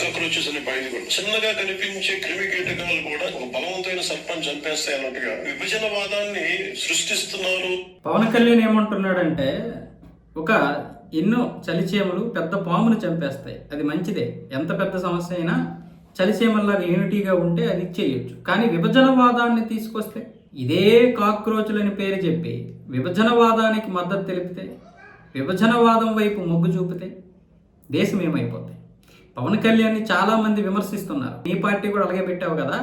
Cockroaches అనే బయట కూడా చిన్నగా కనిపించే క్రిమి కీటకాలు కూడా ఒక బలవంతమైన సర్పంచ్ చంపేస్తాయి అన్నట్టుగా విభజనవాదాన్ని సృష్టిస్తున్నారు. పవన్ కళ్యాణ్ ఏమంటున్నాడంటే ఒక ఎన్నో చలిచీమలు పెద్ద పామును చంపేస్తాయి, అది మంచిదే. ఎంత పెద్ద సమస్య అయినా చలిచీమల్లాగా యూనిటీగా ఉంటే అది చేయొచ్చు. కానీ విభజనవాదాన్ని తీసుకొస్తే ఇదే కాక్రోచులని పేరు చెప్పి విభజనవాదానికి మద్దతు తెలిపితే, విభజనవాదం వైపు మొగ్గు చూపితే దేశం ఏమైపోతాయి? పవన్ కళ్యాణ్ని చాలామంది విమర్శిస్తున్నారు. నీ పార్టీ కూడా అలాగే పెట్టావు కదా,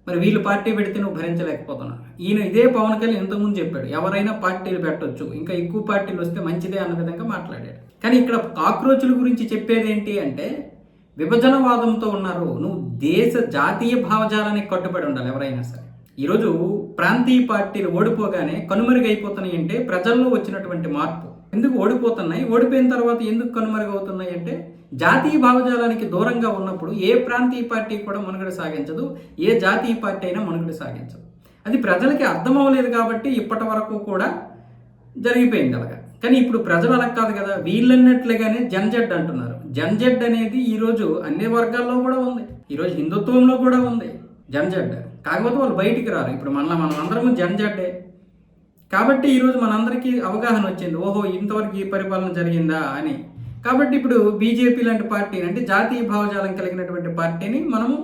మరి వీళ్ళు పార్టీ పెడితే నువ్వు భరించలేకపోతున్నావు. ఈయన ఇదే పవన్ కళ్యాణ్ ఇంతకుముందు చెప్పాడు, ఎవరైనా పార్టీలు పెట్టొచ్చు, ఇంకా ఎక్కువ పార్టీలు వస్తే మంచిదే అన్న విధంగా మాట్లాడాడు. కానీ ఇక్కడ కాక్రోచుల గురించి చెప్పేది ఏంటి అంటే విభజనవాదంతో ఉన్నారు. నువ్వు దేశ జాతీయ భావజాలానికి కట్టుబడి ఉండాలి ఎవరైనా సరే. ఈరోజు ప్రాంతీయ పార్టీలు ఓడిపోగానే కనుమరుగైపోతున్నాయి అంటే ప్రజల్లో వచ్చినటువంటి మార్పు. ఎందుకు ఓడిపోతున్నాయి, ఓడిపోయిన తర్వాత ఎందుకు కనుమరుగవుతున్నాయి అంటే జాతీయ భావజాలానికి దూరంగా ఉన్నప్పుడు ఏ ప్రాంతీయ పార్టీ కూడా మనుగడ సాగించదు, ఏ జాతీయ పార్టీ అయినా మనుగడ సాగించదు. అది ప్రజలకి అర్థం అవ్వలేదు కాబట్టి ఇప్పటి వరకు కూడా జరిగిపోయింది అలాగా. కానీ ఇప్పుడు ప్రజలు అలా కాదు కదా, వీళ్ళన్నట్లుగానే జన్జెడ్ అంటున్నారు. జన్జెడ్ అనేది ఈరోజు అన్ని వర్గాల్లో కూడా ఉంది, ఈరోజు హిందుత్వంలో కూడా ఉంది జన్జెడ్. కాకపోతే వాళ్ళు బయటికి రారు. ఇప్పుడు మనం అందరము జన్జెడ్డే కాబట్టి ఈరోజు మనందరికీ అవగాహన వచ్చింది, ఓహో ఇంతవరకు ఈ పరిపాలన జరిగిందా అని. కాబట్టి ఇప్పుడు బీజేపీ లాంటి పార్టీ అంటే జాతీయ భావజాలం కలిగినటువంటి పార్టీని మనము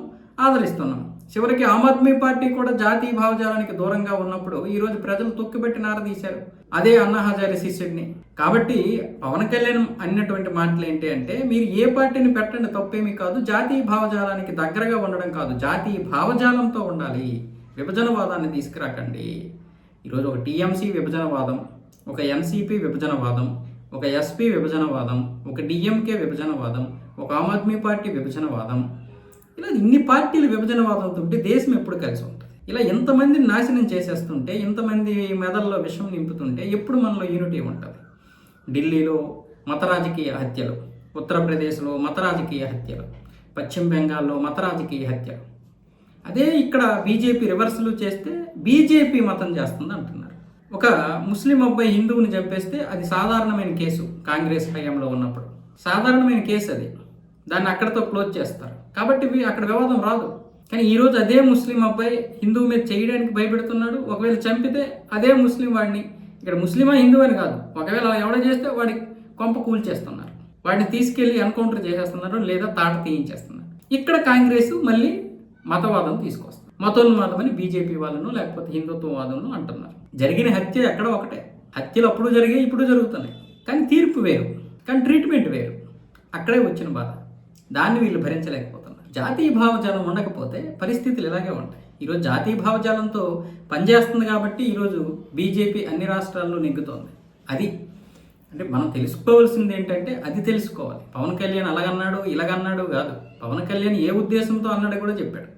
ఆదరిస్తున్నాం. చివరికి ఆమ్ ఆద్మీ పార్టీ కూడా జాతీయ భావజాలానికి దూరంగా ఉన్నప్పుడు ఈరోజు ప్రజలు తొక్కిపెట్టి నారదీశారు అదే అన్నా హజారే శిష్యుడిని. కాబట్టి పవన్ కళ్యాణ్ అన్నటువంటి మాటలు ఏంటి అంటే మీరు ఏ పార్టీని పెట్టండి తప్పేమీ కాదు, జాతీయ భావజాలానికి దగ్గరగా ఉండడం కాదు, జాతీయ భావజాలంతో ఉండాలి, విభజనవాదాన్ని తీసుకురాకండి. ఈరోజు ఒక టీఎంసీ విభజనవాదం, ఒక ఎన్సీపీ విభజనవాదం, ఒక ఎస్పీ విభజనవాదం, ఒక డిఎంకే విభజనవాదం, ఒక ఆమ్ ఆద్మీ పార్టీ విభజనవాదం, ఇలా ఇన్ని పార్టీలు విభజనవాదంతో ఉంటే దేశం ఎప్పుడు కలిసి ఉంటుంది? ఇలా ఎంతమందిని నాశనం చేసేస్తుంటే, ఇంతమంది మెదల్లో విషం నింపుతుంటే ఎప్పుడు మనలో యూనిటీ ఉంటుంది? ఢిల్లీలో మత రాజకీయ హత్యలు, ఉత్తరప్రదేశ్లో మత రాజకీయ హత్యలు, పశ్చిమ బెంగాల్లో మత రాజకీయ హత్యలు. అదే ఇక్కడ బీజేపీ రివర్సలు చేస్తే బీజేపీ మతం చేస్తుంది అంటున్నారు. ఒక ముస్లిం అబ్బాయి హిందువుని చంపేస్తే అది సాధారణమైన కేసు, కాంగ్రెస్ హయాంలో ఉన్నప్పుడు సాధారణమైన కేసు అది, దాన్ని అక్కడతో క్లోజ్ చేస్తారు కాబట్టి అక్కడ వివాదం రాదు. కానీ ఈరోజు అదే ముస్లిం అబ్బాయి హిందువు మీద చేయడానికి భయపెడుతున్నాడు. ఒకవేళ చంపితే అదే ముస్లిం వాడిని, ఇక్కడ ముస్లిమా హిందువు అని కాదు, ఒకవేళ ఎవడ చేస్తే వాడి కొంప కూల్చేస్తున్నారు, వాడిని తీసుకెళ్లి ఎన్కౌంటర్ చేసేస్తున్నారు లేదా తాట తీయించేస్తున్నారు. ఇక్కడ కాంగ్రెస్ మళ్ళీ మతవాదం తీసుకొస్తుంది, మతోన్మాదం అని బీజేపీ వాళ్ళను లేకపోతే హిందుత్వవాదం అంటున్నారు. జరిగిన హత్య ఎక్కడ ఒకటే, హత్యలు అప్పుడు జరిగాయి ఇప్పుడు జరుగుతున్నాయి, కానీ తీర్పు వేరు, కానీ ట్రీట్మెంట్ వేరు. అక్కడే వచ్చిన బాధ, దాన్ని వీళ్ళు భరించలేకపోతున్నారు. జాతీయ భావజాలం ఉండకపోతే పరిస్థితులు ఇలాగే ఉంటాయి. ఈరోజు జాతీయ భావజాలంతో పనిచేస్తుంది కాబట్టి ఈరోజు బీజేపీ అన్ని రాష్ట్రాల్లో నెగ్గుతోంది. అది అంటే మనం తెలుసుకోవాల్సింది ఏంటంటే అది తెలుసుకోవాలి. పవన్ కళ్యాణ్ అలాగన్నాడు ఇలాగన్నాడు కాదు, పవన్ కళ్యాణ్ ఏ ఉద్దేశంతో అన్నాడు కూడా చెప్పాడు.